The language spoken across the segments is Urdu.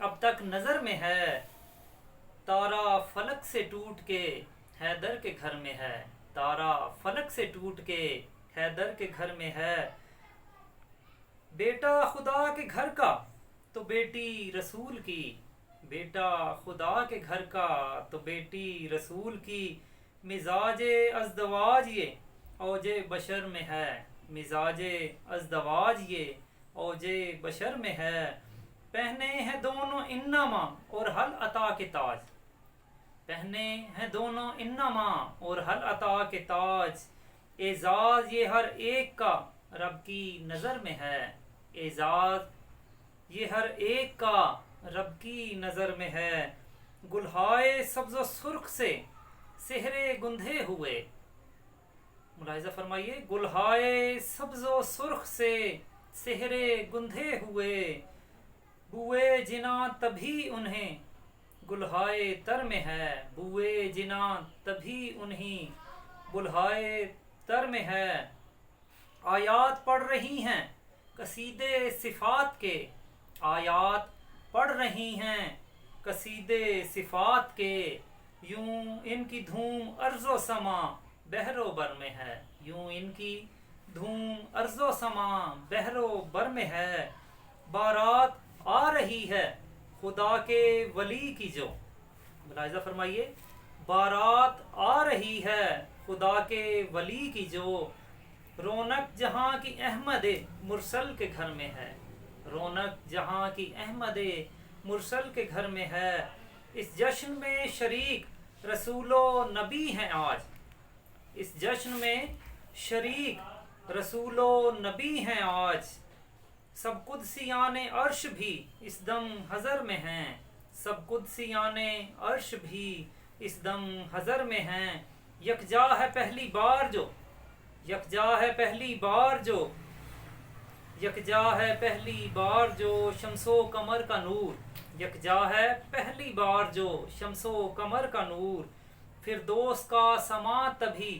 اب تک نظر میں ہے، تارا فلک سے ٹوٹ کے حیدر کے گھر میں ہے، تارا فلک سے ٹوٹ کے حیدر کے گھر میں ہے، بیٹا خدا کے گھر کا تو بیٹی رسول کی، بیٹا خدا کے گھر کا تو بیٹی رسول کی، مزاج ازدواج یہ اوج بشر میں ہے، مزاج ازدواج یہ اوج بشر میں ہے، پہنے ہیں دونوں انما اور حل عطا کے تاج، پہنے ہیں دونوں انما اور حل عطا کے تاج، اعزاز یہ ہر ایک کا رب کی نظر میں ہے، اعزاز یہ ہر ایک کا رب کی نظر میں ہے، گلہائے سبز و سرخ سے سہرے گندھے ہوئے، ملاحظہ فرمائیے، گلہائے سبز و سرخ سے سہرے گندھے ہوئے، بوئے جنا تبھی انہیں گلہائے تر میں ہے، بوئے جنا تبھی انہیں گلہائے تر میں ہے، آیات پڑھ رہی ہیں قصیدے صفات کے، آیات پڑھ رہی ہیں قصیدے صفات کے، یوں ان کی دھوم ارض و سما بحر و بر میں ہے، یوں ان کی دھوم ارض و سما بحر و بر میں ہے، بارات آ رہی ہے خدا کے ولی کی جو، ملاحظہ فرمائیے، بارات آ رہی ہے خدا کے ولی کی جو، رونق جہاں کی احمد مرسل کے گھر میں ہے، رونق جہاں کی احمد مرسل کے گھر میں ہے، اس جشن میں شریک رسول و نبی ہیں آج، اس جشن میں شریک رسول و نبی ہیں آج، سب قدسیان عرش بھی اس دم حضر میں ہیں، سب قدسیان عرش بھی اس دم حضر میں ہیں، یکجا ہے پہلی بار جو، یکجا ہے پہلی بار جو، یکجا ہے پہلی بار جو شمس و قمر کا نور، یکجا ہے پہلی بار جو شمس و قمر کا نور، فردوس کا سما تبھی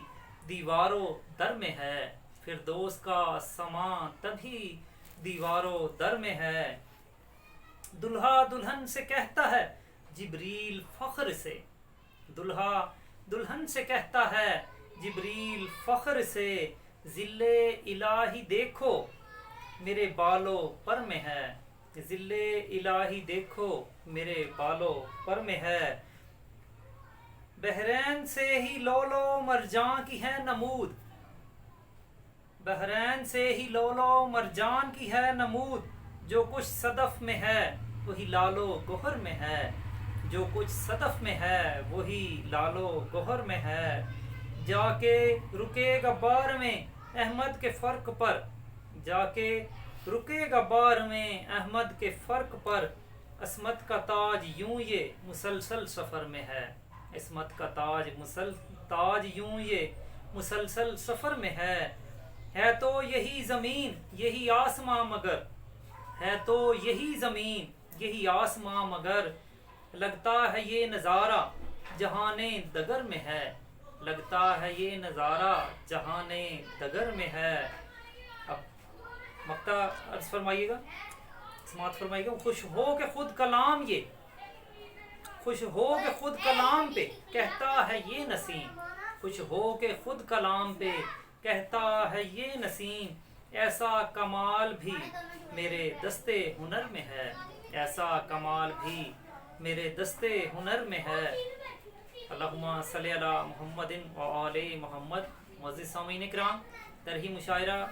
دیوار و در میں ہے، فردوس کا سما تبھی دیوار و در میں ہے، دلہا دلہن سے کہتا ہے جبریل فخر سے، دلہا دلہن سے کہتا ہے جبریل فخر سے، ذل الہی دیکھو میرے بالوں پر میں ہے، ذل الہی دیکھو میرے بالوں پر میں ہے، بحرین سے ہی لولو مرجان کی ہے نمود، بحرین سے ہی لولو مرجان کی ہے نمود، جو کچھ صدف میں ہے وہی لالو گوہر میں ہے، جو کچھ صدف میں ہے وہی لالو گوہر میں ہے، جا کے رکے گا بار میں احمد کے فرق پر، جا کے رکے گا بار میں احمد کے فرق پر، عصمت کا تاج یوں یہ مسلسل سفر میں ہے، عصمت کا تاج یوں یہ مسلسل سفر میں ہے تو یہی زمین یہی آسماں مگر، ہے تو یہی زمین یہی آسماں مگر، لگتا ہے یہ نظارہ جہان دگر میں ہے، لگتا ہے یہ نظارہ جہان دگر میں ہے۔ اب مقطع عرض فرمائیے گا، سماعت فرمائیے گا، خوش ہو کہ خود کلام یہ، خوش ہو کہ خود کلام پہ کہتا ہے یہ نسیم، خوش ہو کہ خود کلام پہ کہتا ہے یہ نسیم، ایسا کمال بھی میرے دستے ہنر میں ہے، ایسا کمال بھی میرے دستے ہنر میں ہے۔ اللہم صلی علی محمد و آل محمد۔ معزز سامعین اکرام، طرحی مشاعرہ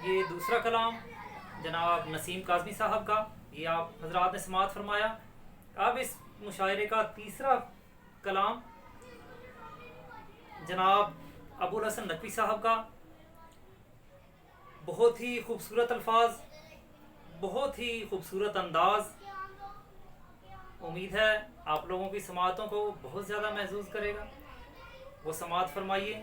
یہ دوسرا کلام جناب نسیم کاظمی صاحب کا، یہ آپ حضرات نے سماعت فرمایا۔ اب اس مشاعرے کا تیسرا کلام جناب ابو الحسن ندوی صاحب کا، بہت ہی خوبصورت الفاظ، بہت ہی خوبصورت انداز، امید ہے آپ لوگوں کی سماعتوں کو بہت زیادہ محظوظ کرے گا، وہ سماعت فرمائیے۔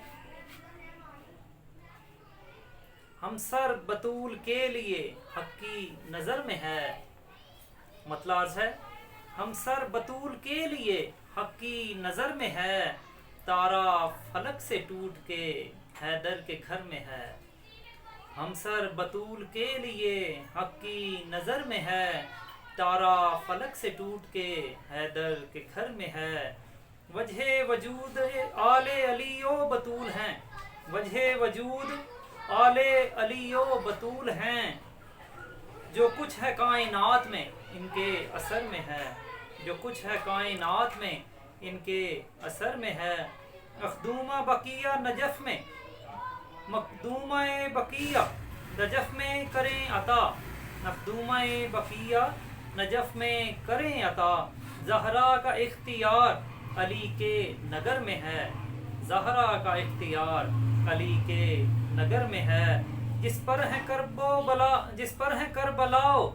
ہم سر بطول کے لیے حق کی نظر میں ہے، مطلب عرض ہے ہم سر بطول کے لیے حق کی نظر میں ہے، تارا فلک سے ٹوٹ کے حیدر کے گھر میں ہے، ہمسر بطول کے لیے حق کی نظر میں ہے، تارا فلک سے ٹوٹ کے حیدر کے گھر میں ہے۔ وجہ وجود آل علی و بطول ہیں، وجہ وجود آل علی و بطول ہیں، جو کچھ ہے کائنات میں ان کے اثر میں ہے، جو کچھ ہے کائنات میں ان کے اثر میں ہے۔ مخدومہ بقیہ نجف میں، مخدومہ بقیہ نجف میں کریں عطا، مخدومہ بقیہ نجف میں کریں عطا۔ زہرا کا اختیار علی کے نگر میں ہے، زہرا کا اختیار علی کے نگر میں ہے۔ جس پر ہے کرب و بلا، جس پر ہے کربلا و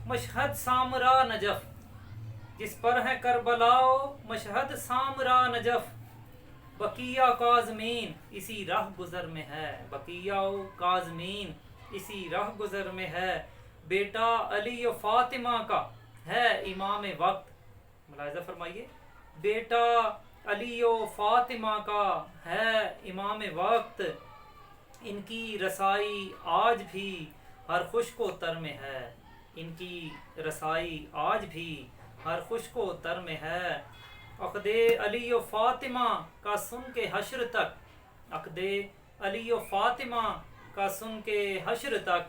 مشہد سامرا نجف، جس پر ہے کربلا و مشہد سامرا نجف۔ بقیہ کاظمین اسی راہ گزر میں ہے، بقیہ و کاظمین اسی راہ گزر میں ہے۔ بیٹا علی و فاطمہ کا ہے امام وقت، ملاحظہ فرمائیے، بیٹا علی و فاطمہ کا ہے امام وقت، ان کی رسائی آج بھی ہر خشک و تر میں ہے، ان کی رسائی آج بھی ہر خشک و تر میں ہے۔ عقد علی و فاطمہ کا سن کے حشر تک، عقد علی و فاطمہ کا سن کے حشر تک،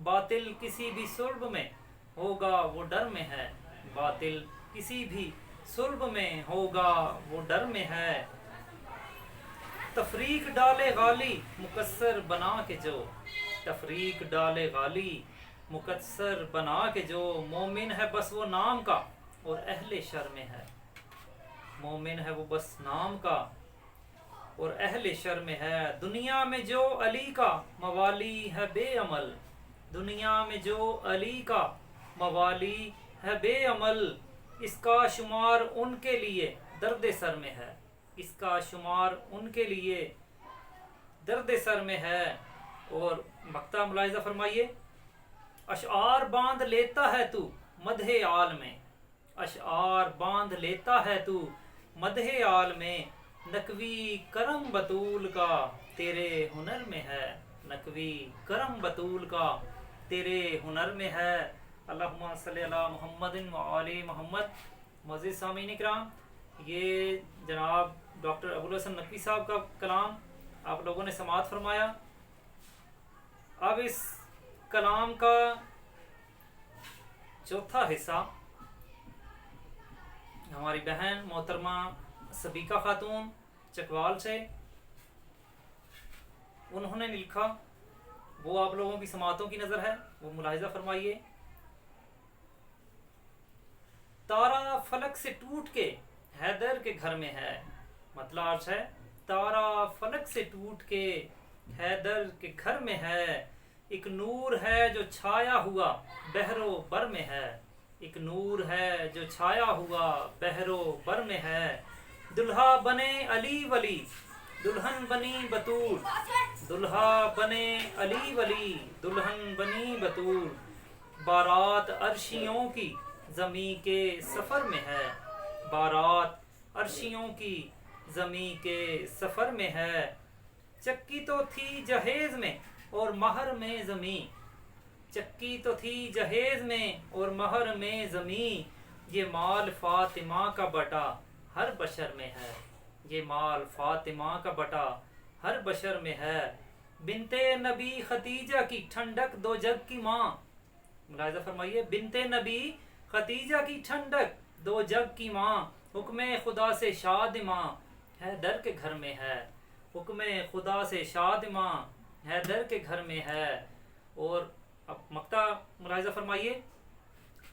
باطل کسی بھی صلب میں ہوگا وہ ڈر میں ہے، باطل کسی بھی صلب میں ہوگا وہ ڈر میں ہے۔ تفریق ڈالے غالی مکسر بنا کے جو، تفریق ڈالے غالی مکسر بنا کے جو، مومن ہے بس وہ نام کا اور اہل شر میں ہے، مومن ہے وہ بس نام کا اور اہل شر میں ہے۔ دنیا میں جو علی کا موالی ہے بے عمل، دنیا میں جو علی کا موالی ہے بے عمل، اس کا شمار ان کے لیے درد سر میں ہے، اس کا شمار ان کے لیے درد سر میں ہے۔ اور مقطع ملاحظہ فرمائیے، اشعار باندھ لیتا ہے تو مدح آل میں، اشعار باندھ لیتا ہے تو مدح آل میں، نقوی کرم بطول کا تیرے ہنر میں ہے، نقوی کرم بطول کا تیرے ہنر میں ہے۔ اللہم صلی علی محمد و آل محمد۔ معزز سامعین کرام، یہ جناب ڈاکٹر ابوالحسن نقوی صاحب کا کلام آپ لوگوں نے سماعت فرمایا۔ اب اس کلام کا چوتھا حصہ ہماری بہن محترمہ سبیکہ خاتون چکوال سے انہوں نے لکھا، وہ آپ لوگوں کی سماعتوں کی نظر ہے، وہ ملاحظہ فرمائیے۔ تارا فلک سے ٹوٹ کے حیدر کے گھر میں ہے، مطلب عرض ہے تارا فلک سے ٹوٹ کے حیدر کے گھر میں ہے، ایک نور ہے جو چھایا ہوا بحر و بر میں ہے، ایک نور ہے جو چھایا ہوا بحر و بر میں ہے۔ دلہا بنے علی ولی دلہن بنی بطول، دلہا بنے علی ولی دلہن بنی بطول، بارات عرشیوں کی زمیں کے سفر میں ہے، بارات عرشیوں کی زمیں کے سفر میں ہے۔ چکی تو تھی جہیز میں اور مہر میں زمیں، چکی تو تھی جہیز میں اور مہر میں زمیں، یہ مال فاطمہ کا بٹا ہر بشر میں ہے، یہ مال فاطمہ کا بٹا ہر بشر میں ہے۔ بنت نبی خدیجہ کی ٹھنڈک دو جگ کی ماں، ملاحظہ فرمائیے، بنت نبی خدیجہ کی ٹھنڈک دو جگ کی ماں، حکم خدا سے شاد ماں حیدر کے گھر میں ہے، حکم خدا سے شاد ماں حیدر کے گھر میں ہے۔ اور اب مقطع ملاحظہ فرمائیے،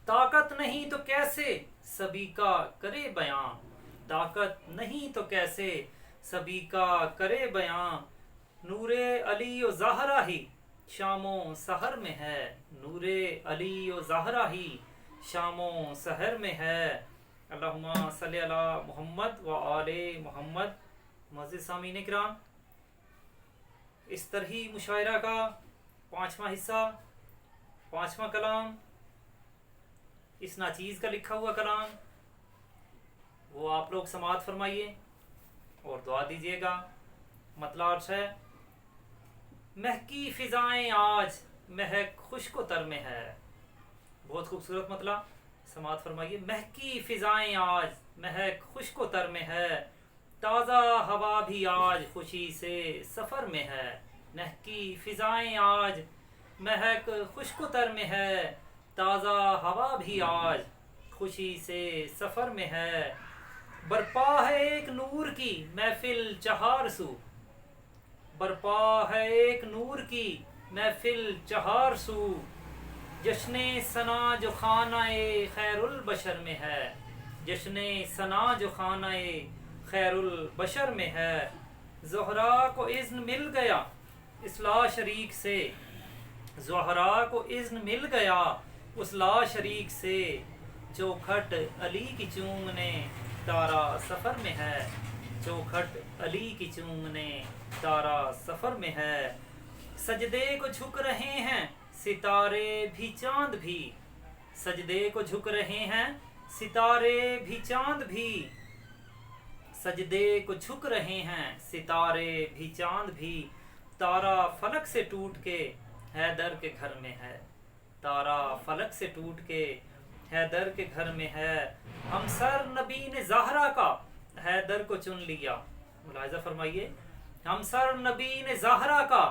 طاقت نہیں تو کیسے سبیکہ کرے بیان، طاقت نہیں تو کیسے سبیکہ کرے بیان، نور علی و زہرا ہی شام و سحر میں ہے، نور علی و زہرا ہی شام و سحر میں ہے۔ اللہم صلی علی محمد و آل محمد۔ معزز سامعین کرام، اس طرحی مشاعرہ کا پانچواں حصہ، پانچواں کلام، اس ناچیز کا لکھا ہوا کلام، وہ آپ لوگ سماعت فرمائیے اور دعا دیجیے گا۔ مطلب ہے مہکی فضائیں آج مہک خشک و تر میں ہے. بہت خوبصورت مطلع سماعت فرمائیے. مہکی فضائیں آج مہک خشک و تر میں ہے، تازہ ہوا بھی آج خوشی سے سفر میں ہے. مہکی فضائیں آج مہک خشک و تر میں ہے، تازہ ہوا بھی آج خوشی سے سفر میں ہے. برپا ہے ایک نور کی محفل چہار سو، برپا ہے ایک نور کی محفل چہار سو. جشن ثنا جو خانہ خیر البشر میں ہے، جشن ثنا جو خانہ خیر البشر میں ہے. زہرا کو اذن مل گیا اصلاح شریک سے، زہرا کو اذن مل گیا اصلاح شریک سے. چوکھٹ علی کی چومنے تارا سفر میں ہے، چوکھٹ علی کی چومنے تارا سفر میں ہے. سجدے کو جھک رہے ہیں ستارے بھی چاند بھی، سجدے کو جھک رہے ہیں ستارے بھی چاند بھی. سجدے کو جھک رہے ہیں ستارے بھی چاند بھی. تارا فلک سے ٹوٹ کے حیدر کے گھر میں ہے، تارا فلک سے ٹوٹ کے حیدر کے گھر میں ہے. ہم سر نبی نے زہرا کا حیدر کو چن لیا. ملاحظہ فرمائیے، ہم سر نبی نے زہرا کا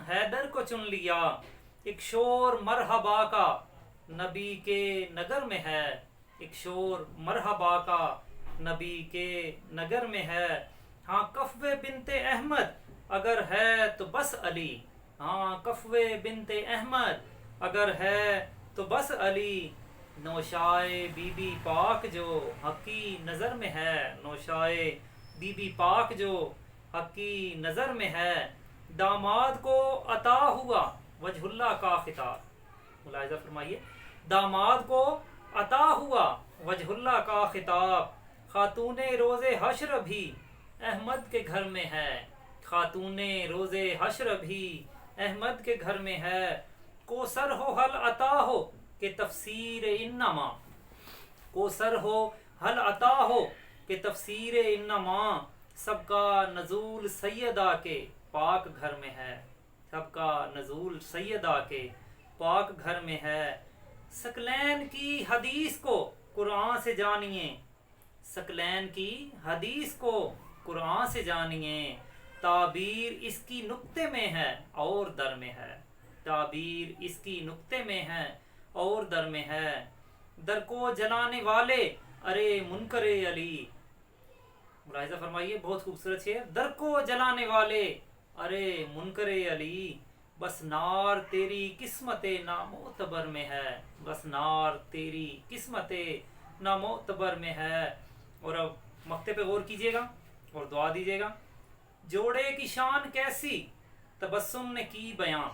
حیدر کو چن لیا. ایک شور مرحبا کا نبی کے نگر میں ہے، ایک شور مرحبا کا نبی کے نگر میں ہے. ہاں کفوے بنت احمد اگر ہے تو بس علی، ہاں کفوے بنت احمد اگر ہے تو بس علی. نوشائے بی بی پاک جو حق کی نظر میں ہے، نوشائے بی بی پاک جو حق کی نظر میں ہے. داماد کو عطا ہوا وجہ اللہ کا خطاب. ملاحظہ فرمائیے، داماد کو عطا ہوا وجہ اللہ کا خطاب. خاتون روز حشر بھی احمد کے گھر میں ہے، خاتون روز حشر بھی احمد کے گھر میں ہے. کوثر ہو حل عطا ہو کہ تفسیر انما، کوثر ہو حل عطا ہو کہ تفسیر انما. سب کا نزول سیدہ کے پاک گھر میں ہے، سب کا نزول سیدہ کے پاک گھر میں ہے. ثقلین کی حدیث کو قرآن سے جانیے، ثقلین کی حدیث کو قرآن سے جانیے. تعبیر اس کی نقطے میں ہے اور در میں ہے، تعبیر اس کی نقطے میں ہے اور در میں ہے. در کو جلانے والے ارے منکر علی. ملاحظہ فرمائیے، بہت خوبصورت ہے. در کو جلانے والے ارے منکر علی. بس نار تیری قسمت نامعتبر میں ہے، بس نار تیری قسمت نامعتبر میں ہے. اور اب مقطع پہ غور کیجیے گا اور دعا دیجیے گا. جوڑے کی شان کیسی تبسم نے کی بیان.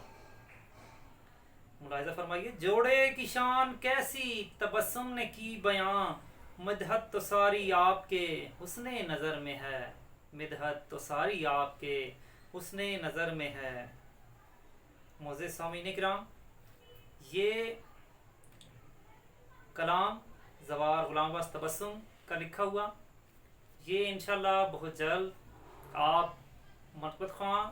ملاحظہ فرمائیے، جوڑے کی شان کیسی تبسم نے کی بیان. مدحت تو ساری آپ کے حسن نظر میں ہے، مدحت تو ساری آپ کے حسن نظر میں ہے. معزز سامعین کرام، یہ کلام زوار غلام عباس تبسم کا لکھا ہوا، یہ انشاءاللہ بہت جلد آپ منقبت خواں،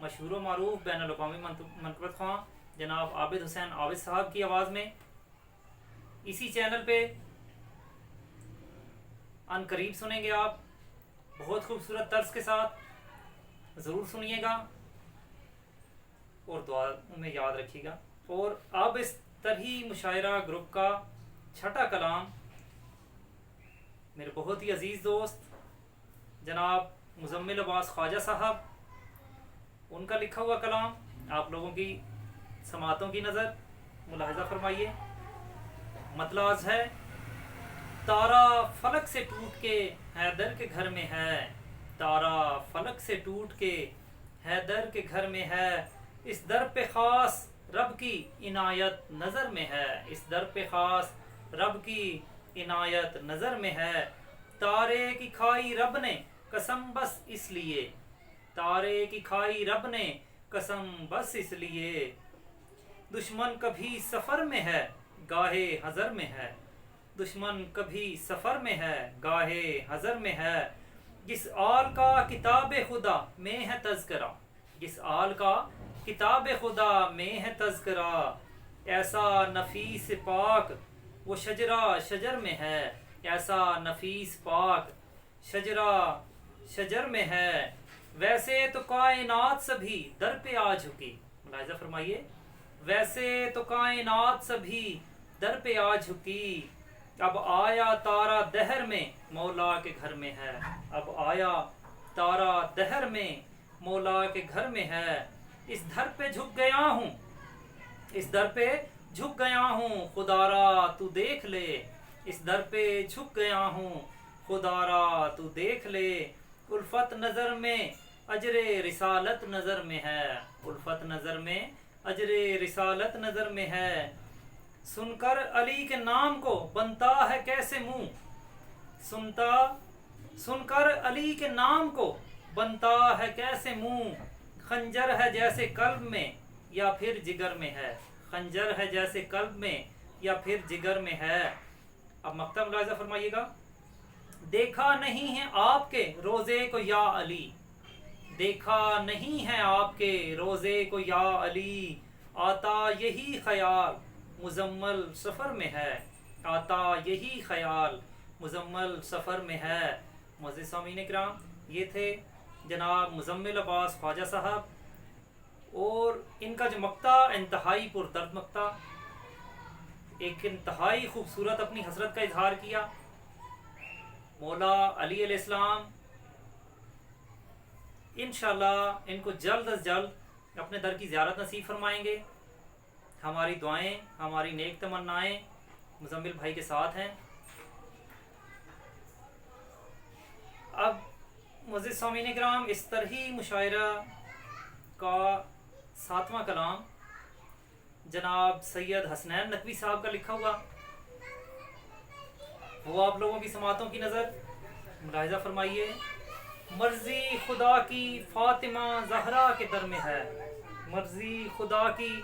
مشہور و معروف بین الاقوامی منقبت خواں جناب عابد حسین عابد صاحب کی آواز میں اسی چینل پہ ان قریب سنیں گے. آپ بہت خوبصورت طرز کے ساتھ ضرور سنیے گا اور دعا میں یاد رکھیے گا. اور اب اس طرحی مشاعرہ گروپ کا چھٹا کلام میرے بہت ہی عزیز دوست جناب مزمل عباس خواجہ صاحب، ان کا لکھا ہوا کلام آپ لوگوں کی سماعتوں کی نظر. ملاحظہ فرمائیے، مطلع عرض ہے: تارا فلک سے ٹوٹ کے حیدر کے گھر میں ہے، تارا فلک سے ٹوٹ کے حیدر کے گھر میں ہے. اس در پہ خاص رب کی عنایت نظر میں ہے، اس در پہ خاص رب کی عنایت نظر میں ہے. تارے کی کھائی رب نے قسم بس اس لیے، تارے کی کھائی رب نے قسم بس اس لیے. دشمن کبھی سفر میں ہے گاہے حضر میں ہے، دشمن کبھی سفر میں ہے گاہے حضر میں ہے. جس آل کا کتاب خدا میں ہے تذکرہ، جس آل کا کتاب خدا میں ہے تذکرہ، ایسا نفیس پاک وہ شجرہ شجر میں ہے، ایسا نفیس پاک شجرہ شجر میں ہے، ویسے تو کائنات سبھی در پہ آ جھکی، ملاحظہ فرمائیے، ویسے تو کائنات سبھی در پہ آ جھکی، اب آیا تارا دہر میں مولا کے گھر میں ہے، اب آیا تارا دہر میں مولا کے گھر میں ہے، اس در پہ جھک گیا ہوں، اس در پہ جھک گیا ہوں، خدا را تو دیکھ لے، اس در پہ جھک گیا ہوں، خدا را تو دیکھ لے، الفت نظر میں اجر رسالت نظر میں ہے، الفت نظر میں اجر رسالت نظر میں ہے، سن کر علی کے نام کو بنتا ہے کیسے منہ، سن کر علی کے نام کو بنتا ہے کیسے منہ، خنجر ہے جیسے قلب میں یا پھر جگر میں ہے، خنجر ہے جیسے قلب میں یا پھر جگر میں ہے۔ اب مقطع ملاحظہ فرمائیے گا، دیکھا نہیں ہے آپ کے روزے کو یا علی، دیکھا نہیں ہے آپ کے روزے کو یا علی، آتا یہی خیال مزمل سفر میں ہے، آتا یہی خیال مزمل سفر میں ہے۔ معزز سامعین کرام، یہ تھے جناب مزمل عباس خواجہ صاحب، اور ان کا جو مقطع انتہائی پردرد مقطع، ایک انتہائی خوبصورت اپنی حسرت کا اظہار کیا۔ مولا علی علیہ السلام انشاءاللہ ان کو جلد از جلد اپنے در کی زیارت نصیب فرمائیں گے۔ ہماری دعائیں، ہماری نیک تمنائیں مزمل بھائی کے ساتھ ہیں۔ اب معزز سامعین کرام، اس طرحی مشاعرہ کا 7واں کلام جناب سید حسنین نقوی صاحب کا لکھا ہوا، وہ آپ لوگوں کی سماعتوں کی نظر ملاحظہ فرمائیے۔ مرضی خدا کی فاطمہ زہرا کے در میں ہے، مرضی خدا کی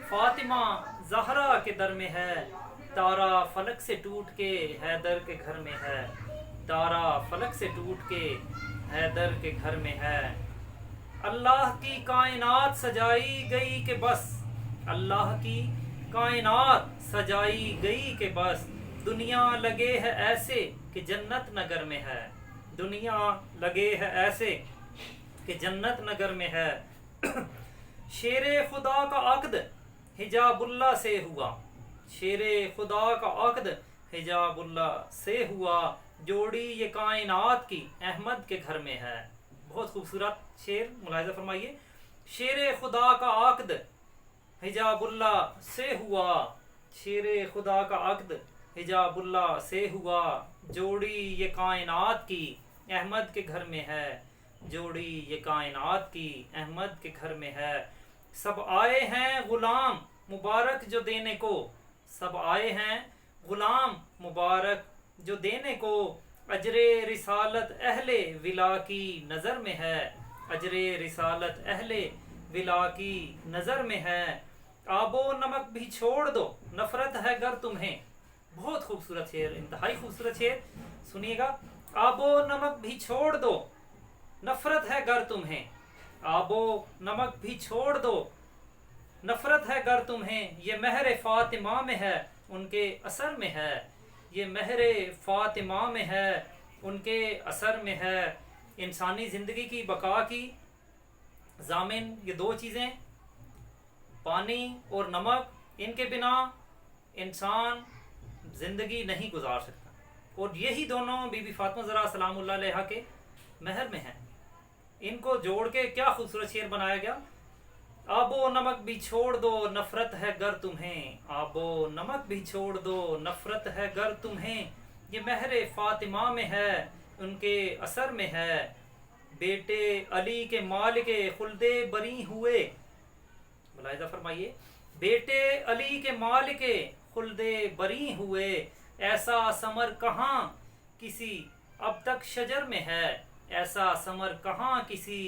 فاطمہ زہرا کے در میں ہے، تارا فلک سے ٹوٹ کے حیدر کے گھر میں ہے، تارا فلک سے ٹوٹ کے حیدر کے گھر میں ہے۔ اللہ کی کائنات سجائی گئی کہ بس، اللہ کی کائنات سجائی گئی کہ بس، دنیا لگے ہے ایسے کہ جنت نگر میں ہے، دنیا لگے ہے ایسے کہ جنت نگر میں ہے۔ شیر خدا کا عقد حجاب اللہ سے ہوا، شیر خدا کا عقد حجاب اللہ سے ہوا، جوڑی یہ کائنات کی احمد کے گھر میں ہے۔ بہت خوبصورت شعر، ملاحظہ فرمائیے۔ شیر خدا کا عقد حجاب اللہ سے ہوا، شیر خدا کا عقد حجاب اللہ سے ہوا، جوڑی یہ کائنات کی احمد کے گھر میں ہے، جوڑی یہ کائنات کی احمد کے گھر میں ہے۔ سب آئے ہیں غلام مبارک جو دینے کو، سب آئے ہیں غلام مبارک جو دینے کو، اجر رسالت اہل ولا کی نظر میں ہے، اجر رسالت اہل ولا کی نظر میں ہے۔ آب و نمک بھی چھوڑ دو نفرت ہے گر تمہیں، بہت خوبصورت شعر، انتہائی خوبصورت شعر، سنیے گا۔ آب و نمک بھی چھوڑ دو نفرت ہے گر تمہیں، آب و نمک بھی چھوڑ دو نفرت ہے گر تمہیں، یہ مہر فاطمہ میں ہے ان کے اثر میں ہے، یہ مہر فاطمہ میں ہے ان کے اثر میں ہے۔ انسانی زندگی کی بقا کی ضامن یہ دو چیزیں، پانی اور نمک، ان کے بنا انسان زندگی نہیں گزار سکتا، اور یہی دونوں بی بی فاطمہ زہرا سلام اللہ علیہا کے مہر میں ہیں۔ ان کو جوڑ کے کیا خوبصورت شعر بنایا گیا۔ آب و نمک بھی چھوڑ دو نفرت ہے گر تمہیں، آب و نمک بھی چھوڑ دو نفرت ہے گر تمہیں، یہ مہر فاطمہ میں ہے ان کے اثر میں ہے۔ بیٹے علی کے مالک خلد بری ہوئے، ملاحظہ فرمائیے، بیٹے علی کے مالک خلد بری ہوئے، ایسا ثمر کہاں کسی اب تک شجر میں ہے، ایسا ثمر کہاں کسی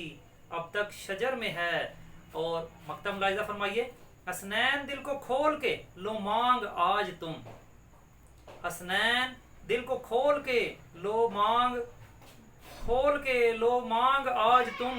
اب تک شجر میں ہے۔ اور مقطع ملاحظہ فرمائیے، حسنین دل کو کھول کے لو مانگ آج تم، حسنین دل کو کھول کے لو مانگ، کھول کے لو مانگ آج تم،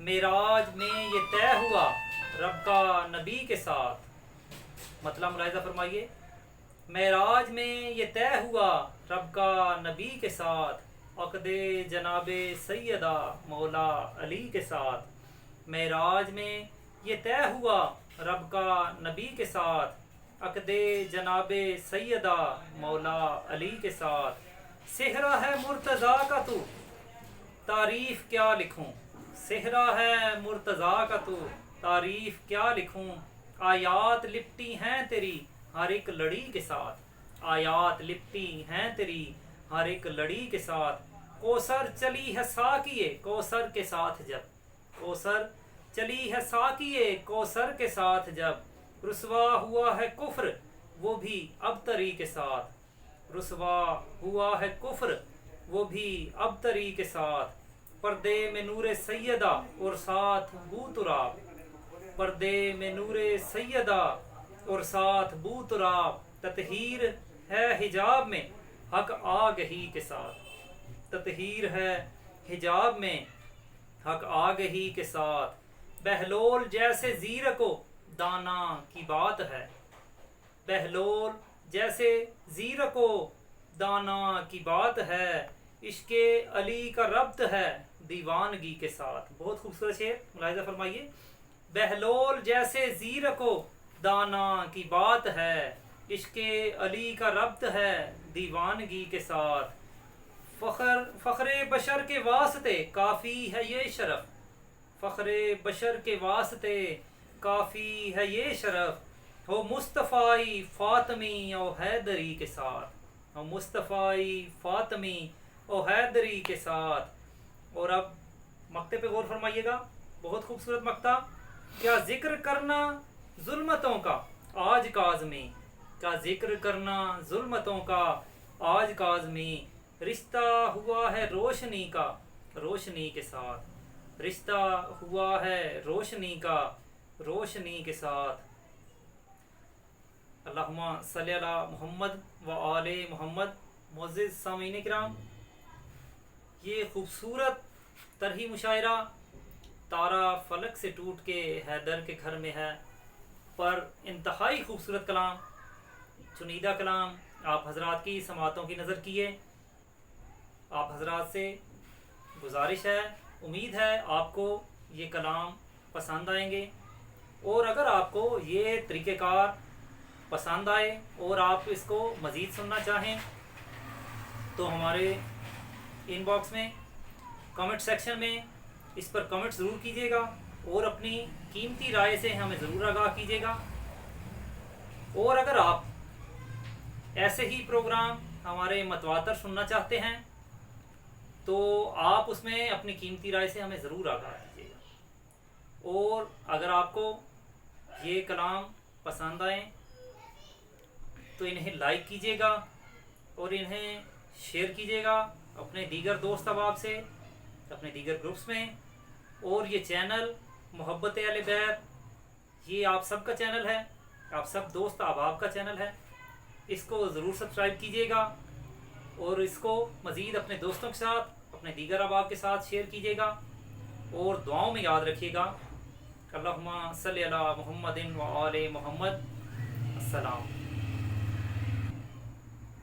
معراج میں یہ طے ہوا رب کا نبی کے ساتھ. مطلب ملاحظہ فرمائیے, معراج میں یہ طے ہوا رب کا نبی کے ساتھ, عقد جناب سیدہ مولا علی کے ساتھ. معراج میں یہ طے ہوا رب کا نبی کے ساتھ, عقد جناب سیدہ مولا علی کے ساتھ. صحرا ہے مرتضیٰ کا تو تعریف کیا لکھوں, صحرا ہے مرتضیٰ کا تو تعریف کیا لکھوں. آیات لپٹی ہیں تیری ہر ایک لڑی کے ساتھ, آیات لپٹی ہیں تیری ہر ایک لڑی کے ساتھ. کوثر چلی ہے ساقیے کوثر کے ساتھ جب, کوثر چلی ہے ساقیے کوثر کے ساتھ جب. رسوا ہوا ہے کفر وہ بھی ابتری کے ساتھ, رسوا ہوا ہے کفر وہ بھی ابتری کے ساتھ. پردے میں نور سیدہ اور ساتھ بو تراب, پردے میں نور سیدہ اور ساتھ بو تراب. تطہیر ہے حجاب میں حق آگہی کے ساتھ, تطہیر ہے حجاب میں حق آگہی کے ساتھ. بہلول جیسے زیرک و دانا کی بات ہے, بہلول جیسے زیرک و دانا کی بات ہے. عشق علی کا ربط ہے دیوانگی کے ساتھ. بہت خوبصورت شعر, ملاحظہ فرمائیے. بہلول جیسے زیرک و دانا کی بات ہے, عشق علی کا ربط ہے دیوانگی کے ساتھ. فخر بشر کے واسطے کافی ہے یہ شرف, فخر بشر کے واسطے کافی ہے یہ شرف. ہو مصطفی فاطمی او حیدری کے ساتھ, ہو مصطفی فاطمی او حیدری کے ساتھ. اور اب مقطع پہ غور فرمائیے گا, بہت خوبصورت مقطع. کیا ذکر کرنا ظلمتوں کا آج کاظمی, کیا ذکر کرنا ظلمتوں کا آج کاظمی. رشتہ ہوا ہے روشنی کا روشنی کے ساتھ, رشتہ ہوا ہے روشنی کا روشنی کے ساتھ. اللہم صلی علی محمد و آل محمد. معزز سامعین کرام, یہ خوبصورت طرحی مشاعرہ تارا فلک سے ٹوٹ کے حیدر کے گھر میں ہے, پر انتہائی خوبصورت کلام, چنیدہ کلام آپ حضرات کی سماعتوں کی نظر کیے. آپ حضرات سے گزارش ہے, امید ہے آپ کو یہ کلام پسند آئیں گے, اور اگر آپ کو یہ طریقہ کار پسند آئے اور آپ اس کو مزید سننا چاہیں تو ہمارے ان باکس میں کمنٹ سیکشن میں اس پر کمنٹ ضرور کیجیے گا, اور اپنی قیمتی رائے سے ہمیں ضرور آگاہ کیجیے گا. اور اگر آپ ایسے ہی پروگرام ہمارے متواتر سننا چاہتے ہیں تو آپ اس میں اپنی قیمتی رائے سے ہمیں ضرور آگاہ کیجیے گا. اور اگر آپ کو یہ کلام پسند آئیں تو انہیں لائک کیجیے گا اور انہیں شیئر کیجیے گا اپنے دیگر دوست احباب سے, اپنے دیگر گروپس میں. اور یہ چینل محبت اہل بیت یہ آپ سب کا چینل ہے, آپ سب دوست احباب کا چینل ہے. اس کو ضرور سبسکرائب کیجیے گا اور اس کو مزید اپنے دوستوں کے ساتھ, اپنے دیگر احباب کے ساتھ شیئر کیجیے گا, اور دعاؤں میں یاد رکھیے گا. اللہم صلی علی محمد و آل محمد. السلام.